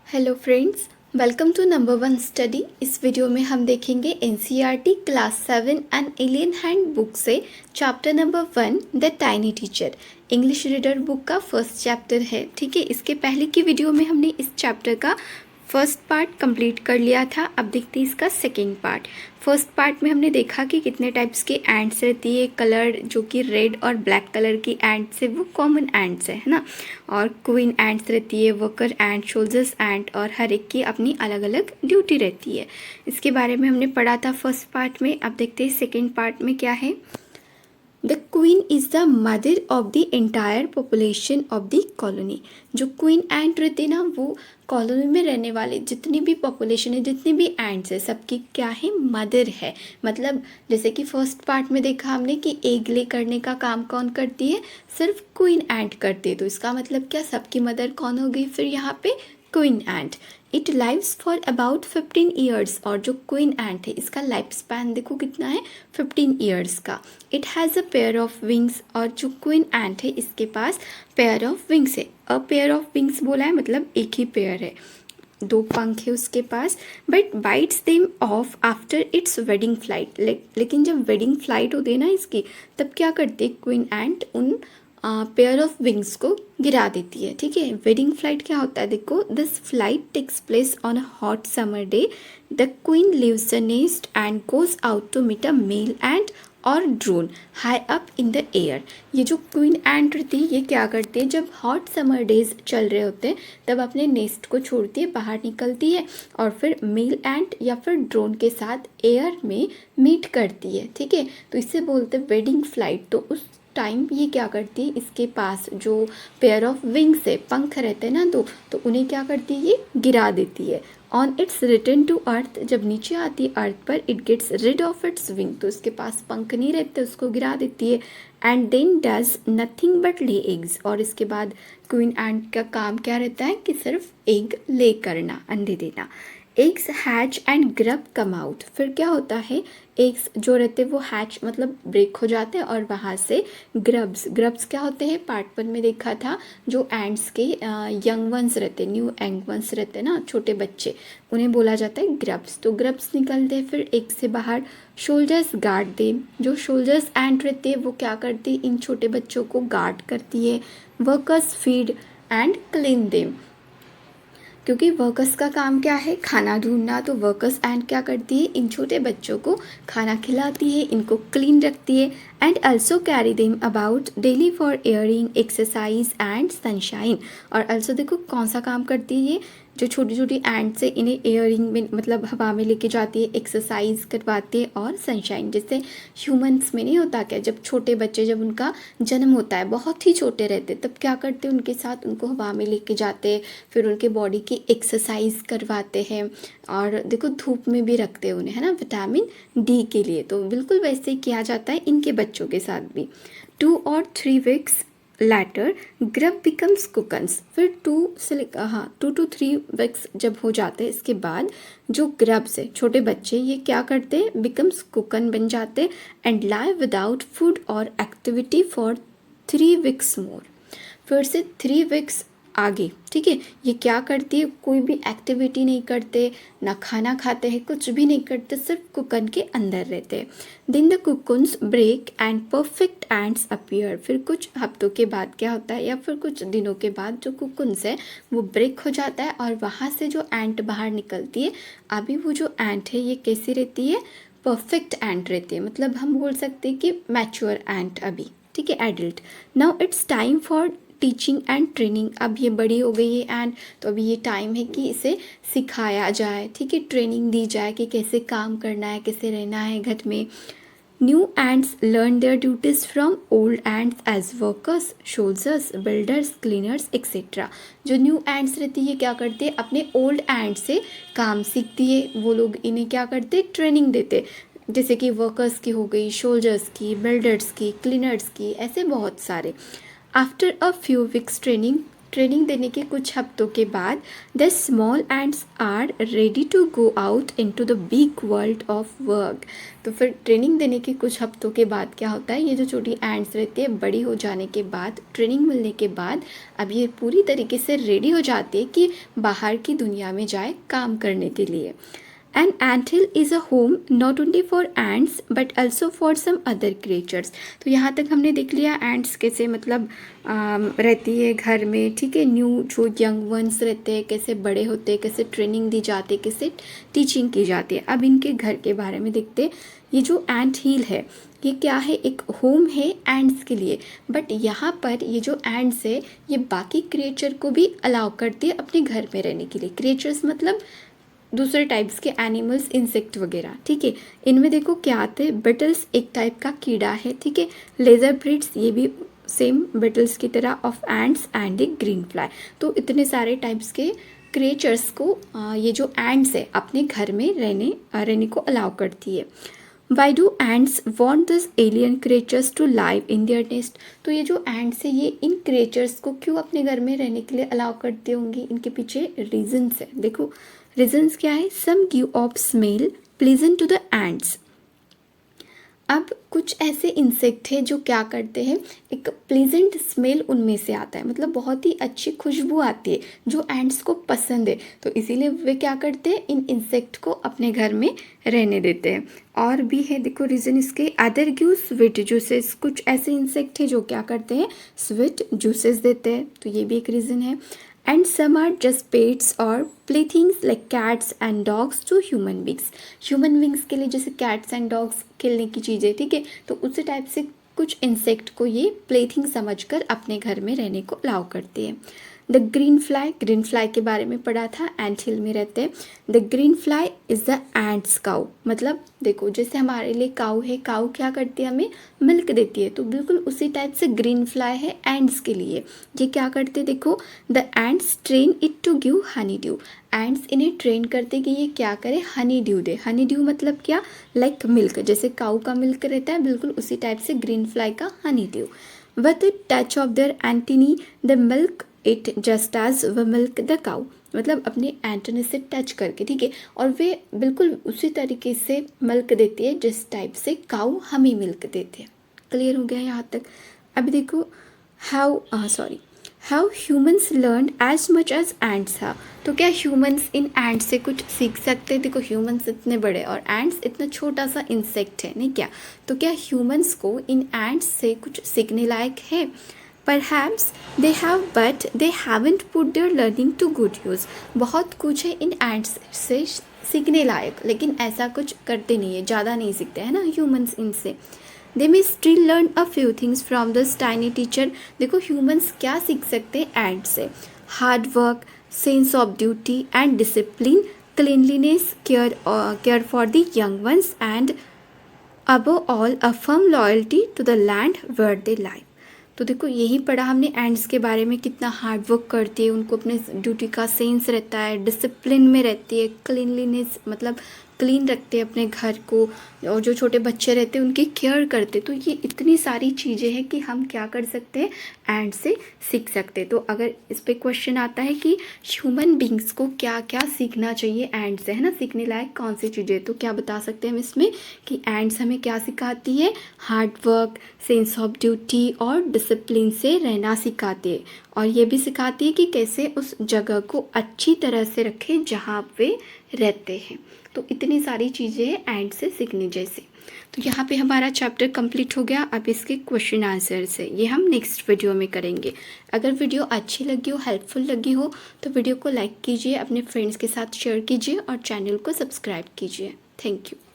Hello friends, welcome to number one study. इस video में हम देखेंगे NCERT class 7 and alien hand book से chapter number 1 the tiny teacher. English reader book का first chapter है। ठीक है, इसके पहले की वीडियो में हमने इस चैप्टर का फर्स्ट पार्ट कंप्लीट कर लिया था। अब देखते हैं इसका सेकेंड पार्ट। फर्स्ट पार्ट में हमने देखा कि कितने टाइप्स के एंट्स रहती है। कलर जो कि रेड और ब्लैक कलर की एंट्स है वो कॉमन एंट्स है ना। और क्वीन एंट्स रहती है, वर्कर एंट, सोल्जर्स एंट, और हर एक की अपनी अलग अलग ड्यूटी रहती है। इसके बारे में हमने पढ़ा था फर्स्ट पार्ट में। अब देखते हैं सेकेंड पार्ट में क्या है। The queen is the mother of the entire population of the colony. जो क्वीन एंट रहते हैं ना, वो कॉलोनी में रहने वाले जितनी भी पॉपुलेशन है, जितनी भी एंट्स है, सबकी क्या है, मदर है। मतलब जैसे कि फर्स्ट पार्ट में देखा हमने कि एग ले करने का काम कौन करती है, सिर्फ क्वीन एंट करती है। तो इसका मतलब क्या, सबकी मदर कौन हो गई फिर यहाँ पे, queen ant. It lives for about 15 years. और जो क्वीन एंट है इसका लाइफ स्पैन देखो कितना है, 15 ईयर्स का। It has a pair of wings. और जो क्वीन एंट है इसके पास पेयर ऑफ विंग्स है। अ पेयर ऑफ विंग्स बोला है मतलब एक ही पेयर है, दो पंख है उसके पास। But bites them off after its wedding flight. लेकिन जब वेडिंग फ्लाइट होती है ना इसकी, तब क्या करती है क्वीन एंट, उन पेयर ऑफ विंग्स को गिरा देती है। ठीक है, वेडिंग फ्लाइट क्या होता है देखो, this flight takes place on a hot summer day. The queen leaves the nest and goes out to meet a male ant or drone high up in the air. ये जो queen एंट रहती है ये क्या करती है, जब हॉट समर डेज चल रहे होते हैं तब अपने नेस्ट को छोड़ती है, बाहर निकलती है और फिर मेल एंट या फिर ड्रोन के साथ एयर में मीट करती है। ठीक है, तो इससे बोलते हैं वेडिंग फ्लाइट। तो उस टाइम ये क्या करती है, इसके पास जो पेयर ऑफ विंग्स है, पंख रहते हैं ना, तो उन्हें क्या करती है, ये गिरा देती है। On its return to earth, जब नीचे आती है अर्थ पर, it gets rid of its wing. तो इसके पास पंख नहीं रहते, उसको गिरा देती है। And then does nothing but lay eggs. और इसके बाद क्वीन एंट का काम क्या रहता है कि सिर्फ एग ले करना, अंडे देना। Eggs hatch and grub come out. फिर क्या होता है, एग्स जो रहते हैं वो हैच मतलब ब्रेक हो जाते हैं और वहाँ से ग्रब्स क्या होते हैं, पार्ट 1 में देखा था, जो एंड्स के यंग वंस रहते हैं, न्यू यंग वंस रहते हैं ना, छोटे बच्चे, उन्हें बोला जाता है ग्रब्स। तो ग्रब्स निकलते हैं फिर एग से बाहर। शोल्जर्स गार्ड दे। जो शोल्जर्स एंट रहते हैं वो क्या करती है, इन छोटे बच्चों को गार्ड करती है। Workers feed and clean them. क्योंकि वर्कर्स का काम क्या है, खाना ढूंढना। तो वर्कर्स एंड क्या करती है, इन छोटे बच्चों को खाना खिलाती है, इनको क्लीन रखती है। And also carry them about daily for airing, exercise and sunshine. और अल्सो देखो कौन सा काम करती है ये, जो छोटी छोटी एंट्स है इन्हें एयरिंग में मतलब हवा में लेके जाती है, एक्सरसाइज करवाती है और सनशाइन। जैसे ह्यूमंस में नहीं होता क्या, जब छोटे बच्चे, जब उनका जन्म होता है, बहुत ही छोटे रहते, तब क्या करते हैं, उनके साथ उनको हवा में लेके जाते हैं, फिर उनके बॉडी की एक्सरसाइज करवाते हैं। और देखो धूप में भी रखते हैं उन्हें, है ना, विटामिन डी के लिए। तो बिल्कुल वैसे ही किया जाता है इनके बच्चों के साथ भी। 2 or 3 weeks later grub becomes cocoons. फिर 2 to 3 वीक्स जब हो जाते हैं, इसके बाद जो ग्रब्स है, छोटे बच्चे, ये क्या करते हैं, बिकम्स कुकन बन जाते। एंड लाई विदाउट फूड और एक्टिविटी फॉर 3 weeks मोर। फिर से 3 weeks आगे, ठीक है, ये क्या करती है, कोई भी एक्टिविटी नहीं करते, ना खाना खाते हैं, कुछ भी नहीं करते, सिर्फ कुकन के अंदर रहते हैं। Then the cocoons break and perfect ants appear. फिर कुछ हफ्तों के बाद क्या होता है, या फिर कुछ दिनों के बाद जो कुकन्स है वो ब्रेक हो जाता है और वहाँ से जो एंट बाहर निकलती है। अभी वो जो एंट है ये कैसी रहती है, परफेक्ट एंट रहती है। मतलब हम बोल सकते हैं कि मैच्योर एंट अभी, ठीक है, adult. Now it's time for teaching and training. अब ये बड़ी हो गई है एंड, तो अभी ये टाइम है कि इसे सिखाया जाए, ठीक है, ट्रेनिंग दी जाए कि कैसे काम करना है, कैसे रहना है घर में। New ants learn their duties from old ants as workers, soldiers, builders, cleaners etcetera. जो न्यू एंड्स रहती है क्या करते हैं, अपने ओल्ड एंड से काम सीखती है। वो लोग इन्हें क्या करते, ट्रेनिंग देते, जैसे कि वर्कर्स की हो गई, सोल्जर्स की, बिल्डर्स की, क्लीनर्स की, ऐसे बहुत सारे। After a few weeks training training देने के कुछ हफ्तों के बाद the small ants are ready to go out into the big world of work. तो फिर ट्रेनिंग देने के कुछ हफ्तों के बाद क्या होता है, ये जो छोटी एंड्स रहती है बड़ी हो जाने के बाद, ट्रेनिंग मिलने के बाद अब ये पूरी तरीके से रेडी हो जाती है कि बाहर की दुनिया में जाए काम करने के लिए। An anthill is a home not only for ants but also for some other creatures। तो यहाँ तक हमने देख लिया ants कैसे मतलब रहती है घर में, ठीक है। न्यू जो यंग वंस रहते हैं कैसे बड़े होते हैं, कैसे ट्रेनिंग दी जाती है, कैसे टीचिंग की जाती है। अब इनके घर के बारे में देखते हैं। ये जो एंट हिल है ये क्या है, एक होम है एंट्स के लिए, बट यहाँ पर ये जो एंट्स है ये बाकी क्रिएचर को भी अलाउ करती है अपने घर में रहने के लिए। क्रिएचर्स मतलब दूसरे टाइप्स के एनिमल्स, इंसेक्ट वगैरह, ठीक है। इनमें देखो क्या आते हैं, बिटल्स एक टाइप का कीड़ा है, ठीक है। लेजर ब्रिड्स ये भी सेम बिटल्स की तरह of ends and A green fly. तो इतने सारे टाइप्स के क्रिएचर्स को ये जो एंड्स है अपने घर में रहने को अलाउ करती है। Why do ants want these alien creatures to live in their nest? तो ये जो ants है ये इन क्रिएचर्स को क्यों अपने घर में रहने के लिए अलाउ करते होंगे, इनके पीछे रीजंस है। देखो रीजंस क्या है, some give off smell pleasant to the ants. अब कुछ ऐसे इंसेक्ट हैं जो क्या करते हैं, एक प्लीजेंट स्मेल उनमें से आता है, मतलब बहुत ही अच्छी खुशबू आती है जो एंट्स को पसंद है। तो इसीलिए वे क्या करते हैं, इन इंसेक्ट को अपने घर में रहने देते हैं। और भी है देखो रीज़न इसके, अदर गिव स्वीट जूसेस। कुछ ऐसे इंसेक्ट हैं जो क्या करते हैं, स्वीट जूसेस देते हैं, तो ये भी एक रीज़न है। And some are just pets और playthings like cats and dogs to human beings. Human beings के लिए जैसे कैट्स एंड डॉग्स खेलने की चीज़ें, ठीक है। तो उसी टाइप से कुछ इंसेक्ट को ये प्लेथिंग समझकर अपने घर में रहने को अलाउ करते हैं। द ग्रीन फ्लाई के बारे में पढ़ा था, एंट हिल में रहते हैं। The green fly is the ants cow. मतलब देखो जैसे हमारे लिए काउ है, काउ क्या करती है, हमें मिल्क देती है, तो बिल्कुल उसी टाइप से ग्रीन फ्लाई है एंट्स के लिए। ये क्या करते, देखो the ants train it to give honeydew. Ants इन्हें ट्रेन करते कि ये क्या करे, हनी ड्यू दे। हनी ड्यू मतलब क्या, लाइक मिल्क, जैसे काउ का मिल्क रहता है बिल्कुल उसी टाइप से ग्रीन फ्लाई का honeydew. With the touch of their antennae the milk it just as we milk the cow. मतलब अपने एंटोनी से टच करके, ठीक है, और वे बिल्कुल उसी तरीके से मिल्क देती है जिस टाइप से काउ हमें मिल्क देते हैं। क्लियर हो गया यहाँ तक। अभी देखो how humans learn as much as ants have. तो क्या ह्यूमन्स इन एंट्स से कुछ सीख सकते हैं। देखो ह्यूमन्स इतने बड़े और एंट्स इतना छोटा सा इंसेक्ट है, नहीं क्या, तो क्या ह्यूमन्स को इन एंट्स से कुछ सीखने लायक है। Perhaps they have, but they haven't put their learning to good use। बहुत कुछ है इन एंट्स से सीखने लायक, लेकिन ऐसा कुछ करते नहीं है, ज़्यादा नहीं सीखते हैं ना ह्यूमंस इनसे। They may still learn a few things from this tiny teacher। देखो ह्यूमंस क्या सीख सकते हैं एंट से, hard work, sense of duty and discipline, cleanliness, care for the young ones and above all a firm loyalty to the land where they live। तो देखो यही पढ़ा हमने एंड्स के बारे में, कितना हार्ड वर्क करती है, उनको अपने ड्यूटी का सेंस रहता है, डिसिप्लिन में रहती है, क्लीनलीनेस मतलब क्लीन रखते हैं अपने घर को, और जो छोटे बच्चे रहते हैं उनकी केयर करते। तो ये इतनी सारी चीज़ें हैं कि हम क्या कर सकते हैं, एंड से सीख सकते हैं। तो अगर इस पर क्वेश्चन आता है कि ह्यूमन बींग्स को क्या क्या सीखना चाहिए एंड से, है ना, सीखने लायक कौन सी चीज़ें, तो क्या बता सकते हैं हम इसमें कि एंड्स हमें क्या सिखाती है, hard work, sense of duty और डिसिप्लिन से रहना सिखाती है, और ये भी सिखाती है कि कैसे उस जगह को अच्छी तरह से रखें जहाँ वे रहते हैं। तो इतनी सारी चीज़ें हैं एंड से सीखने जैसे। तो यहाँ पे हमारा चैप्टर कंप्लीट हो गया। अब इसके क्वेश्चन आंसर से ये हम नेक्स्ट वीडियो में करेंगे। अगर वीडियो अच्छी लगी हो, हेल्पफुल लगी हो, तो वीडियो को लाइक कीजिए, अपने फ्रेंड्स के साथ शेयर कीजिए और चैनल को सब्सक्राइब कीजिए। Thank you.